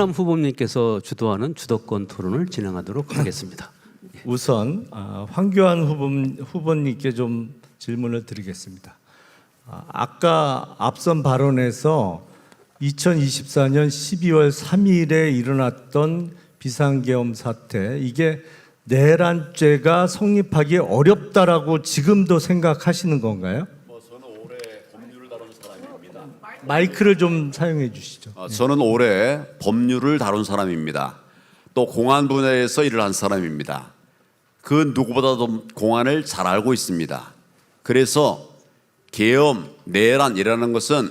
황교남 후보님께서 주도하는 주도권 토론을 진행하도록 하겠습니다. 우선 황교안 후보님께 좀 질문을 드리겠습니다. 아까 앞선 발언에서 2024년 12월 3일에 일어났던 비상계엄 사태, 이게 내란죄가 성립하기 어렵다라고 지금도 생각하시는 건가요? 저는 올해 법률을 다룬 사람입니다. 마이크를 좀 사용해 주시죠. 저는 올해 법률을 다룬 사람입니다. 또 공안 분야에서 일을 한 사람입니다. 그 누구보다도 공안을 잘 알고 있습니다. 그래서 계엄, 내란이라는 것은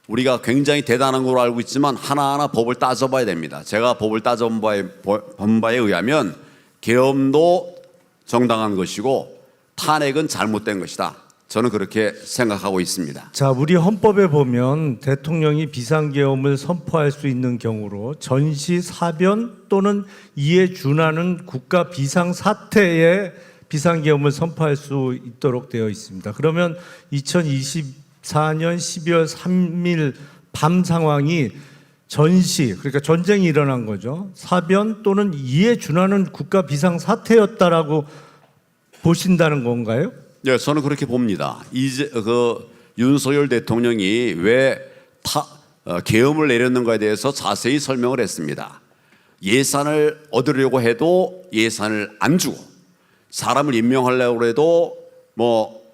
우리가 굉장히 대단한 걸로 알고 있지만 하나하나 법을 따져봐야 됩니다. 제가 법을 따져본 바에 의하면 계엄도 정당한 것이고 탄핵은 잘못된 것이다. 저는 그렇게 생각하고 있습니다. 자, 우리 헌법에 보면 대통령이 비상계엄을 선포할 수 있는 경우로 전시, 사변 또는 이에 준하는 국가 비상사태에 비상계엄을 선포할 수 있도록 되어 있습니다. 그러면 2024년 12월 3일 밤 상황이 전시, 그러니까 전쟁이 일어난 거죠. 사변 또는 이에 준하는 국가 비상사태였다라고 보신다는 건가요? 네, 저는 그렇게 봅니다. 이제 윤석열 대통령이 왜 계엄을 내렸는가에 대해서 자세히 설명을 했습니다. 예산을 얻으려고 해도 예산을 안 주고, 사람을 임명하려고 해도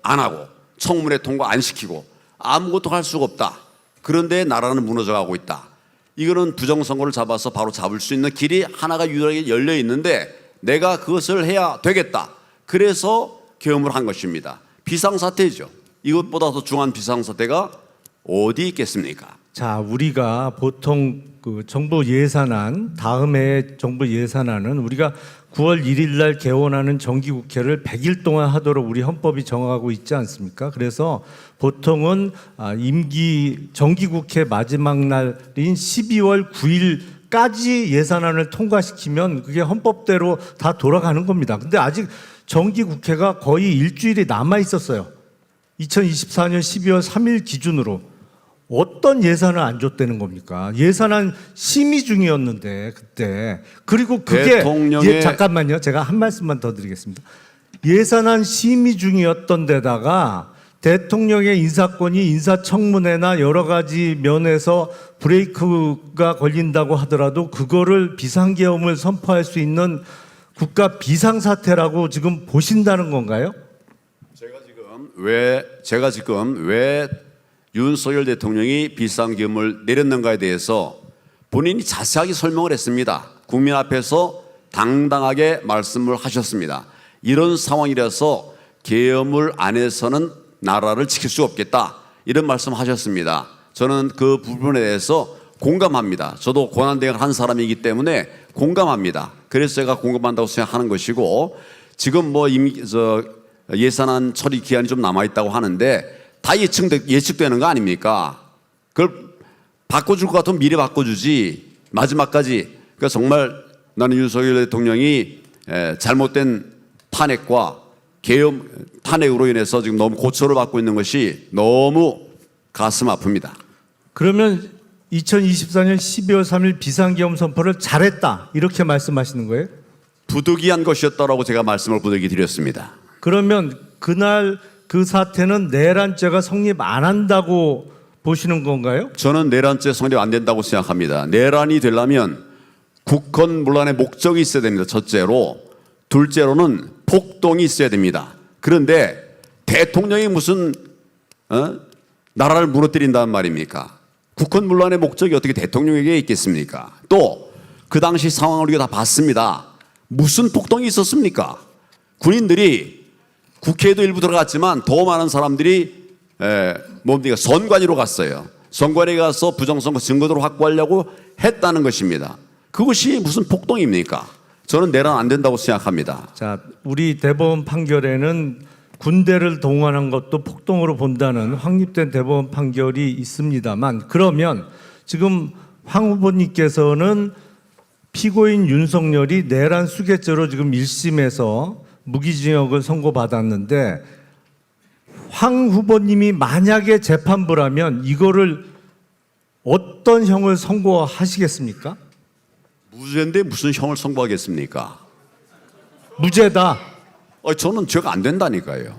안 하고, 청문회 통과 안 시키고 아무것도 할 수가 없다. 그런데 나라는 무너져가고 있다. 이거는 부정선거를 잡아서 바로 잡을 수 있는 길이 하나가 유일하게 열려 있는데 내가 그것을 해야 되겠다. 그래서 계엄을 한 것입니다. 비상사태죠. 이것보다 더 중요한 비상사태가 어디 있겠습니까? 자, 우리가 보통 그 정부 예산안, 다음 해 정부 예산안은 우리가 9월 1일 날 개원하는 정기국회를 100일 동안 하도록 우리 헌법이 정하고 있지 않습니까? 그래서 보통은 정기국회 마지막 날인 12월 9일까지 예산안을 통과시키면 그게 헌법대로 다 돌아가는 겁니다. 근데 아직 정기국회가 거의 일주일이 남아 있었어요. 2024년 12월 3일 기준으로. 어떤 예산을 안 줬다는 겁니까? 예산안 심의 중이었는데 그때. 그리고 그게 잠깐만요. 제가 한 말씀만 더 드리겠습니다. 예산안 심의 중이었던 데다가 대통령의 인사권이 인사청문회나 여러 가지 면에서 브레이크가 걸린다고 하더라도 그거를 비상계엄을 선포할 수 있는 국가 비상사태라고 지금 보신다는 건가요? 제가 지금 왜 윤석열 대통령이 비상계엄을 내렸는가에 대해서 본인이 자세하게 설명을 했습니다. 국민 앞에서 당당하게 말씀을 하셨습니다. 이런 상황이라서 계엄을 안 해서는 나라를 지킬 수 없겠다. 이런 말씀하셨습니다. 저는 그 부분에 대해서 공감합니다. 저도 고난대응을 한 사람이기 때문에 공감합니다. 그래서 제가 공감한다고 생각하는 것이고, 지금 예산안 처리 기한이 좀 남아있다고 하는데 다 예측되는 거 아닙니까? 그걸 바꿔줄 것 같으면 미리 바꿔주지, 마지막까지. 그러니까 정말 나는 윤석열 대통령이 잘못된 탄핵과 계엄 탄핵으로 인해서 지금 너무 고초를 받고 있는 것이 너무 가슴 아픕니다. 그러면 2024년 12월 3일 비상계엄 선포를 잘했다, 이렇게 말씀하시는 거예요? 부득이한 것이었다라고 제가 말씀을 부득이 드렸습니다. 그러면 그날 그 사태는 내란죄가 성립 안 한다고 보시는 건가요? 저는 내란죄 성립 안 된다고 생각합니다. 내란이 되려면 국헌문란의 목적이 있어야 됩니다. 첫째로. 둘째로는 폭동이 있어야 됩니다. 그런데 대통령이 무슨 나라를 무너뜨린다는 말입니까? 국헌문란의 목적이 어떻게 대통령에게 있겠습니까? 또 그 당시 상황을 우리가 다 봤습니다. 무슨 폭동이 있었습니까? 군인들이 국회에도 일부 들어갔지만 더 많은 사람들이 선관위로 갔어요. 선관위에 가서 부정선거 증거들을 확보하려고 했다는 것입니다. 그것이 무슨 폭동입니까? 저는 내란 안 된다고 생각합니다. 자, 우리 대법원 판결에는 군대를 동원한 것도 폭동으로 본다는 확립된 대법원 판결이 있습니다만, 그러면 지금 황 후보님께서는 피고인 윤석열이 내란 수괴죄로 지금 1심에서 무기징역을 선고받았는데, 황 후보님이 만약에 재판부라면 이거를 어떤 형을 선고하시겠습니까? 무죄인데 무슨 형을 선고하겠습니까? 무죄다. 저는 죄가 안 된다니까요.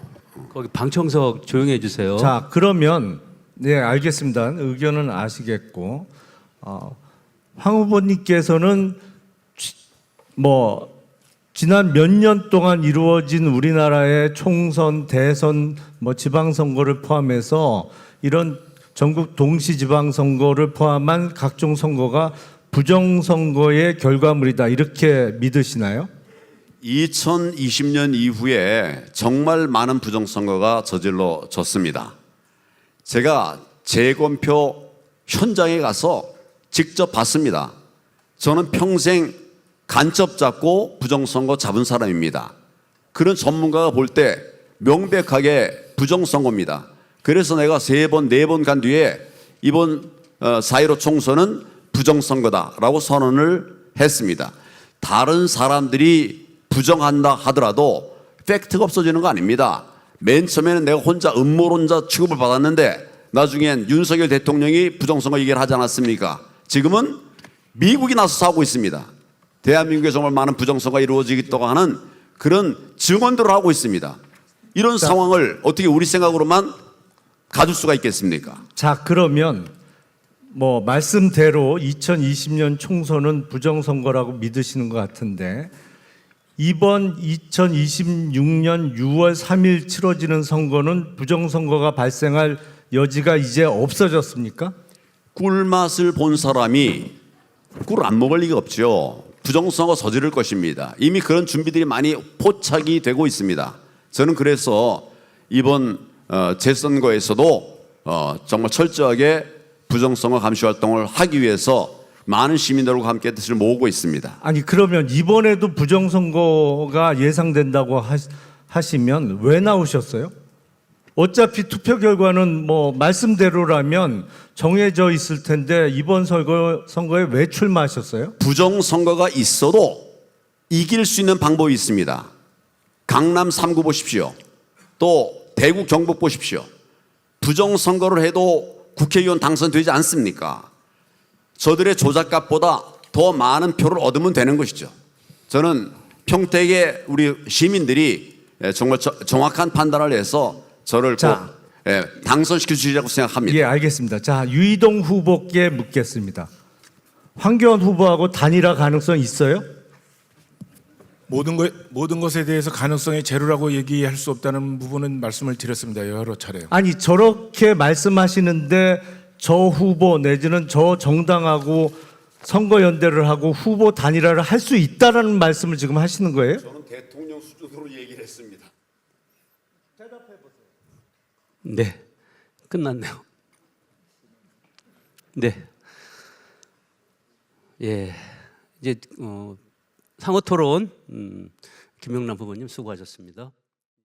거기 방청석 조용히 해주세요. 자, 그러면 네, 알겠습니다. 의견은 아시겠고 황 후보님께서는 지난 몇 년 동안 이루어진 우리나라의 총선, 대선, 지방선거를 포함해서 이런 전국 동시지방선거를 포함한 각종 선거가 부정선거의 결과물이다 이렇게 믿으시나요? 2020년 이후에 정말 많은 부정선거가 저질러졌습니다. 제가 재검표 현장에 가서 직접 봤습니다. 저는 평생 간첩 잡고 부정선거 잡은 사람입니다. 그런 전문가가 볼 때 명백하게 부정선거입니다. 그래서 내가 3번, 4번 간 뒤에 이번 4.15 총선은 부정선거다라고 선언을 했습니다. 다른 사람들이 부정한다 하더라도 팩트가 없어지는 거 아닙니다. 맨 처음에는 내가 혼자 음모론자 취급을 받았는데 나중엔 윤석열 대통령이 부정선거 얘기를 하지 않았습니까? 지금은 미국이 나서서 하고 있습니다. 대한민국에 정말 많은 부정선거가 이루어지겠다고 하는 그런 증언들을 하고 있습니다. 이런 상황을 어떻게 우리 생각으로만 가질 수가 있겠습니까? 자, 그러면 말씀대로 2020년 총선은 부정선거라고 믿으시는 것 같은데 이번 2026년 6월 3일 치러지는 선거는 부정선거가 발생할 여지가 이제 없어졌습니까? 꿀맛을 본 사람이 꿀 안 먹을 리가 없죠. 부정선거 저지를 것입니다. 이미 그런 준비들이 많이 포착이 되고 있습니다. 저는 그래서 이번 재선거에서도 정말 철저하게 부정선거 감시 활동을 하기 위해서 많은 시민들과 함께 뜻을 모으고 있습니다. 아니 그러면 이번에도 부정선거가 예상된다고 하시면 왜 나오셨어요? 어차피 투표 결과는 말씀대로라면 정해져 있을 텐데 이번 선거에 왜 출마하셨어요? 부정선거가 있어도 이길 수 있는 방법이 있습니다. 강남 3구 보십시오. 또 대구 경북 보십시오. 부정선거를 해도 국회의원 당선되지 않습니까? 저들의 조작값보다 더 많은 표를 얻으면 되는 것이죠. 저는 평택의 우리 시민들이 정말 정확한 판단을 해서 저를 꼭 당선시켜 주시라고 생각합니다. 예, 알겠습니다. 자, 유이동 후보께 묻겠습니다. 황교안 후보하고 단일화 가능성 있어요? 모든 것에 대해서 가능성이 제로라고 얘기할 수 없다는 부분은 말씀을 드렸습니다. 여러 차례. 아니 저렇게 말씀하시는데 저 후보 내지는 저 정당하고 선거 연대를 하고 후보 단일화를 할 수 있다라는 말씀을 지금 하시는 거예요? 저는 대통령 수준으로 얘기를 했습니다. 네, 끝났네요. 네, 예, 이제 상호 토론 김영남 후보님 수고하셨습니다.